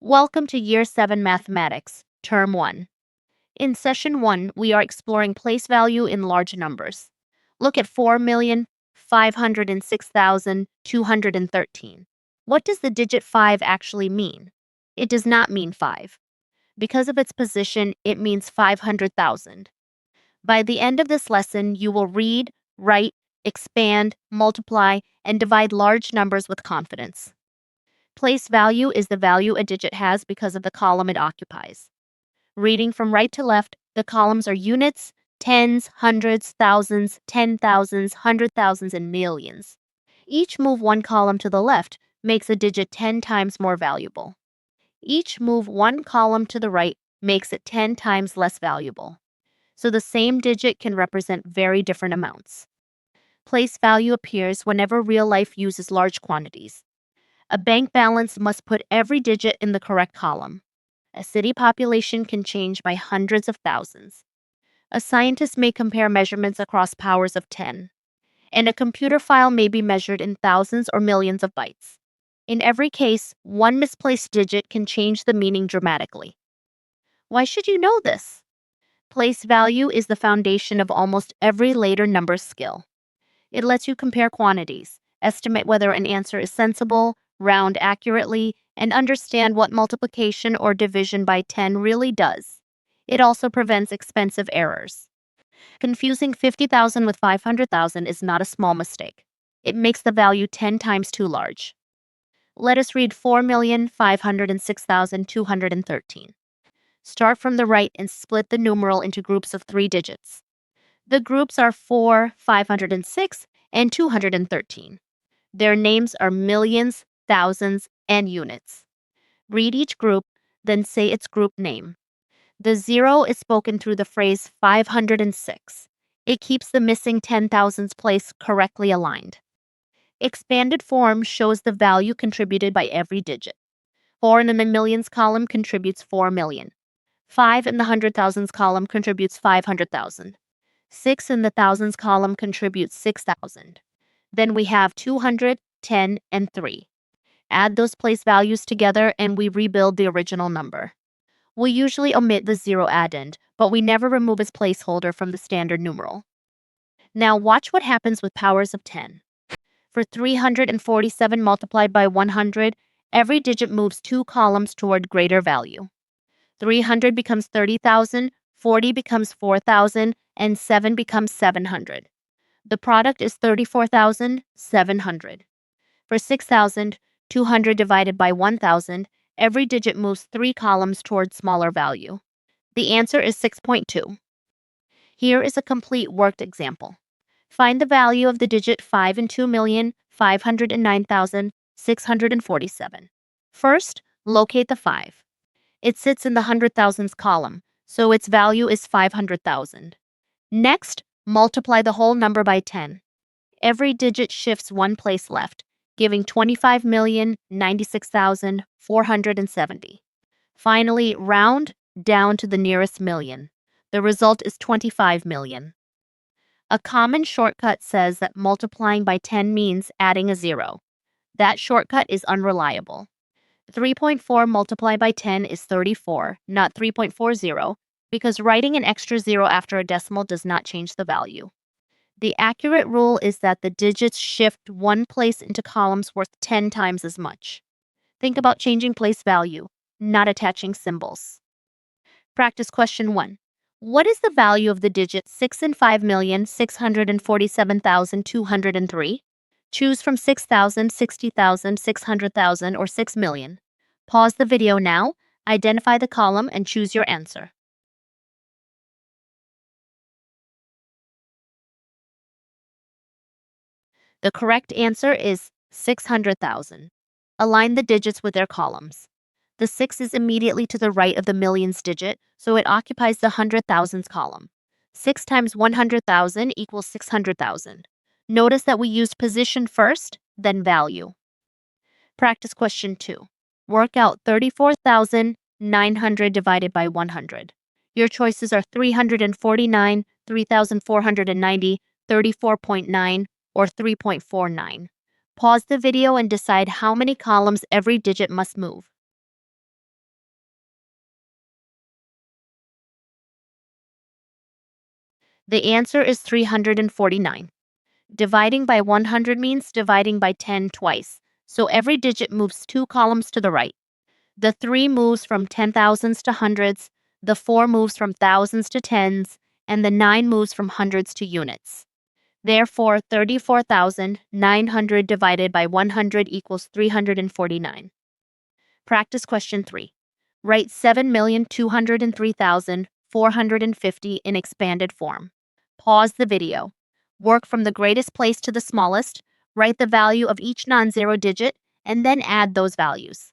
Welcome to Year 7 Mathematics, Term 1. In Session 1, we are exploring place value in large numbers. Look at 4,506,213. What does the digit 5 actually mean? It does not mean 5. Because of its position, it means 500,000. By the end of this lesson, you will read, write, expand, multiply, and divide large numbers with confidence. Place value is the value a digit has because of the column it occupies. Reading from right to left, the columns are units, tens, hundreds, thousands, 10,000s, 100,000s, and millions. Each move one column to the left makes a digit 10 times more valuable. Each move one column to the right makes it 10 times less valuable. So the same digit can represent very different amounts. Place value appears whenever real life uses large quantities. A bank balance must put every digit in the correct column. A city population can change by hundreds of thousands. A scientist may compare measurements across powers of 10. And a computer file may be measured in thousands or millions of bytes. In every case, one misplaced digit can change the meaning dramatically. Why should you know this? Place value is the foundation of almost every later number skill. It lets you compare quantities, estimate whether an answer is sensible, round accurately, and understand what multiplication or division by 10 really does. It also prevents expensive errors. Confusing 50,000 with 500,000 is not a small mistake. It makes the value 10 times too large. Let us read 4,506,213. Start from the right and split the numeral into groups of 3 digits. The groups are 4, 506, and 213. Their names are millions, thousands, and units. Read each group, then say its group name. The 0 is spoken through the phrase 506. It keeps the missing 10,000s place correctly aligned. Expanded form shows the value contributed by every digit. 4 in the millions column contributes 4 million. 5 in the 100,000s column contributes 500,000. 6 in the thousands column contributes 6,000. Then we have 200, 10, and 3. Add those place values together and we rebuild the original number. We usually omit the 0 addend, but we never remove its placeholder from the standard numeral. Now watch what happens with powers of 10. For 347 multiplied by 100, every digit moves 2 columns toward greater value. 300 becomes 30,000, 40 becomes 4,000, and 7 becomes 700. The product is 34,700. For 6,200 divided by 1,000, every digit moves 3 columns toward smaller value. The answer is 6.2. Here is a complete worked example. Find the value of the digit 5 in 2,509,647. First, locate the 5. It sits in the 100,000s column, so its value is 500,000. Next, multiply the whole number by 10. Every digit shifts one place left, giving 25,096,470. Finally, round down to the nearest million. The result is 25 million. A common shortcut says that multiplying by 10 means adding a 0. That shortcut is unreliable. 3.4 multiplied by 10 is 34, not 3.40, because writing an extra 0 after a decimal does not change the value. The accurate rule is that the digits shift one place into columns worth 10 times as much. Think about changing place value, not attaching symbols. Practice question 1. What is the value of the digit 6 in 5,647,203? Choose from 6,000, 60,000, 600,000, or 6 million. Pause the video now, identify the column, and choose your answer. The correct answer is 600,000. Align the digits with their columns. The 6 is immediately to the right of the millions digit, so it occupies the 100,000s column. 6 times 100,000 equals 600,000. Notice that we used position first, then value. Practice question 2. Work out 34,900 divided by 100. Your choices are 349, 3,490, 34.9, or 3.49. Pause the video and decide how many columns every digit must move. The answer is 349. Dividing by 100 means dividing by 10 twice, so every digit moves 2 columns to the right. The 3 moves from 10,000s to hundreds, the 4 moves from thousands to tens, and the 9 moves from hundreds to units. Therefore, 34,900 divided by 100 equals 349. Practice question 3. Write 7,203,450 in expanded form. Pause the video. Work from the greatest place to the smallest, write the value of each non-zero digit, and then add those values.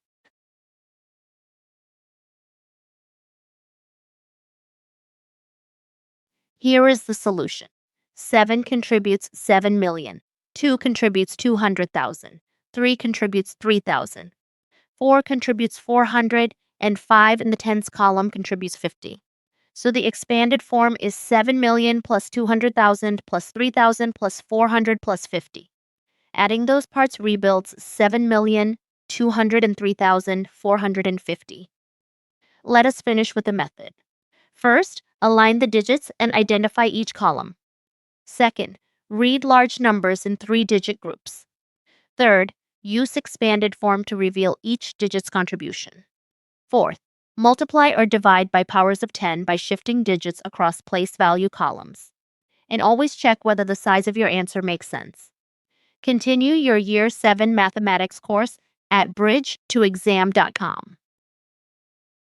Here is the solution. 7 contributes 7 million. 2 contributes 200,000. 3 contributes 3,000. 4 contributes 400, and 5 in the tens column contributes 50. So the expanded form is 7 million plus 200,000 plus 3,000 plus 400 plus 50. Adding those parts rebuilds 7,203,450. Let us finish with the method. First, align the digits and identify each column. Second, read large numbers in 3-digit groups. Third, use expanded form to reveal each digit's contribution. Fourth, multiply or divide by powers of 10 by shifting digits across place value columns. And always check whether the size of your answer makes sense. Continue your Year 7 mathematics course at bridge2exam.com.